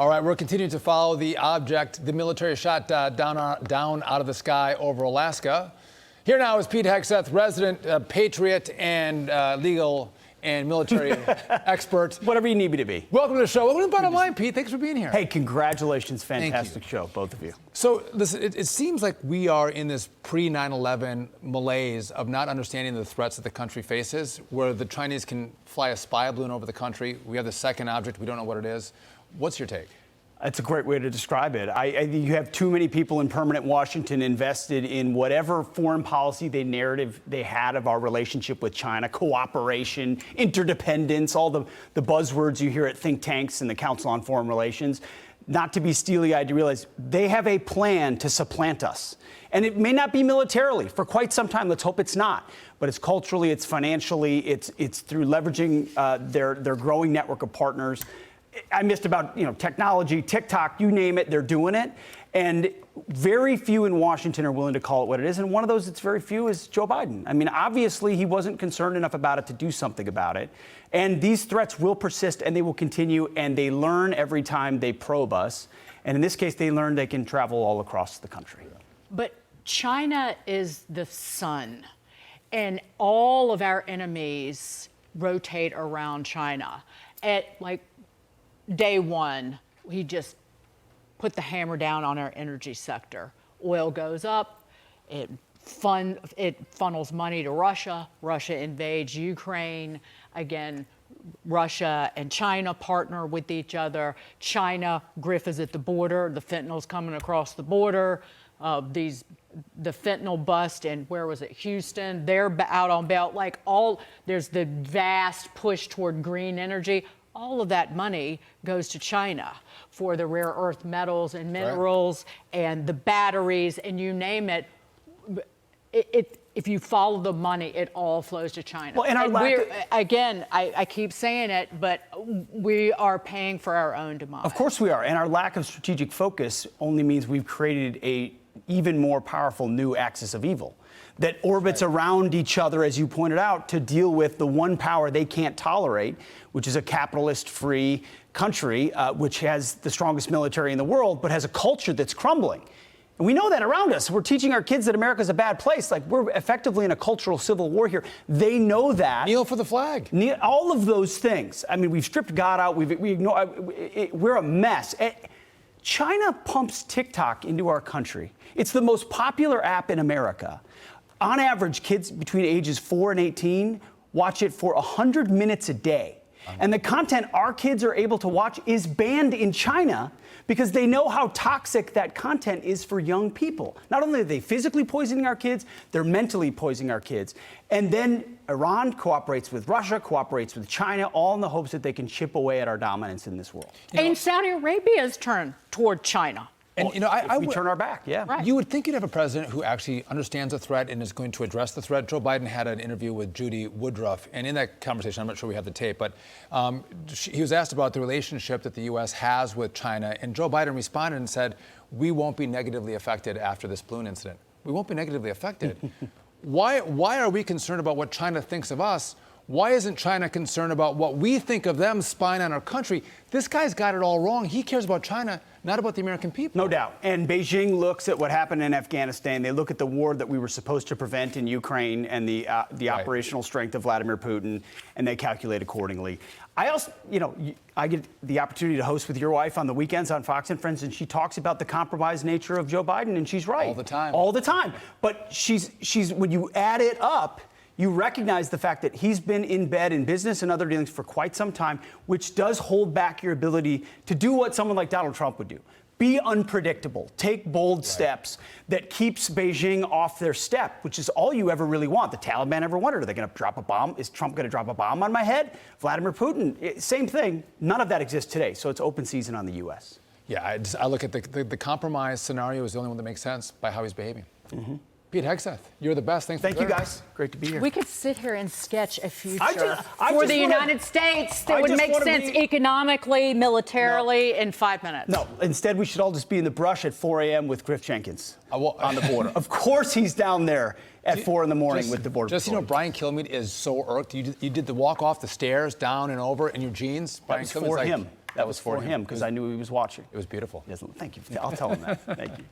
All right, we're continuing to follow the object, the military shot down out of the sky over Alaska. Here now is Pete Hegseth, resident patriot and legal and military expert. Whatever you need me to be. Welcome to the show. Welcome to the bottom line, Pete. Thanks for being here. Hey, congratulations. Fantastic show, both of you. So, listen, it seems like we are in this pre-9/11 malaise of not understanding the threats that the country faces, where the Chinese can fly a spy balloon over the country. We have the second object. We don't know what it is. What's your take? That's a great way to describe it. You have too many people in permanent Washington invested in whatever foreign policy narrative they had of our relationship with China, cooperation, interdependence, all the buzzwords you hear at think tanks and the Council on Foreign Relations. Not to be steely-eyed, to realize they have a plan to supplant us. And it may not be militarily for quite some time. Let's hope it's not. But it's culturally, it's financially, it's through leveraging their growing network of partners. I missed about, technology, TikTok, you name it, they're doing it. And very few in Washington are willing to call it what it is. And one of those that's very few is Joe Biden. I mean, obviously, he wasn't concerned enough about it to do something about it. And these threats will persist and they will continue. And they learn every time they probe us. And in this case, they learn they can travel all across the country. But China is the sun. And all of our enemies rotate around China. At day one, he just put the hammer down on our energy sector. Oil goes up, it funnels money to Russia. Russia invades Ukraine. Again, Russia and China partner with each other. China, Griff is at the border. The fentanyl's coming across the border. The fentanyl bust in, where was it, Houston? They're out on bail. There's the vast push toward green energy. All of that money goes to China for the rare earth metals and minerals and the batteries and you name it. If you follow the money, it all flows to China. Well, I keep saying it, but we are paying for our own demise. Of course we are. And our lack of strategic focus only means we've created a even more powerful new axis of evil that orbits around each other, as you pointed out, to deal with the one power they can't tolerate, which is a capitalist-free country, which has the strongest military in the world, but has a culture that's crumbling. And we know that around us. We're teaching our kids that America's a bad place. We're effectively in a cultural civil war here. They know that. Kneel for the flag. All of those things. I mean, we've stripped God out. We're a mess. China pumps TikTok into our country. It's the most popular app in America. On average, kids between ages 4 and 18 watch it for 100 minutes a day. And the content our kids are able to watch is banned in China because they know how toxic that content is for young people. Not only are they physically poisoning our kids, they're mentally poisoning our kids. And then Iran cooperates with Russia, cooperates with China, all in the hopes that they can chip away at our dominance in this world. And Saudi Arabia's turn toward China. And, we turn our back, yeah. Right. You would think you'd have a president who actually understands the threat and is going to address the threat. Joe Biden had an interview with Judy Woodruff, and in that conversation, I'm not sure we have the tape, but he was asked about the relationship that the U.S. has with China, and Joe Biden responded and said, we won't be negatively affected after this balloon incident. We won't be negatively affected. Why are we concerned about what China thinks of us? Why isn't China concerned about what we think of them spying on our country? This guy's got it all wrong. He cares about China, not about the American people. No doubt. And Beijing looks at what happened in Afghanistan. They look at the war that we were supposed to prevent in Ukraine and the operational strength of Vladimir Putin, and they calculate accordingly. I also, I get the opportunity to host with your wife on the weekends on Fox and Friends, and she talks about the compromised nature of Joe Biden, and she's right. All the time. All the time. But she's when you add it up, you recognize the fact that he's been in bed in business and other dealings for quite some time, which does hold back your ability to do what someone like Donald Trump would do. Be unpredictable. Take bold steps that keeps Beijing off their step, which is all you ever really want. The Taliban ever wondered, are they going to drop a bomb? Is Trump going to drop a bomb on my head? Vladimir Putin, same thing. None of that exists today, so it's open season on the U.S. Yeah, I look at the compromise scenario is the only one that makes sense by how he's behaving. Mm-hmm. Pete Hegseth, you're the best. Thank you, guys. Great to be here. We could sit here and sketch a future for the United States that would make sense economically, militarily, in 5 minutes. No, instead we should all just be in the brush at 4 a.m. with Griff Jenkins on the border. Of course he's down there at 4 in the morning with the border. Just, Brian Kilmeade is so irked. You did the walk off the stairs, down and over in your jeans. That was for him. That was for him because I knew he was watching. It was beautiful. Yes, thank you. I'll tell him that. Thank you.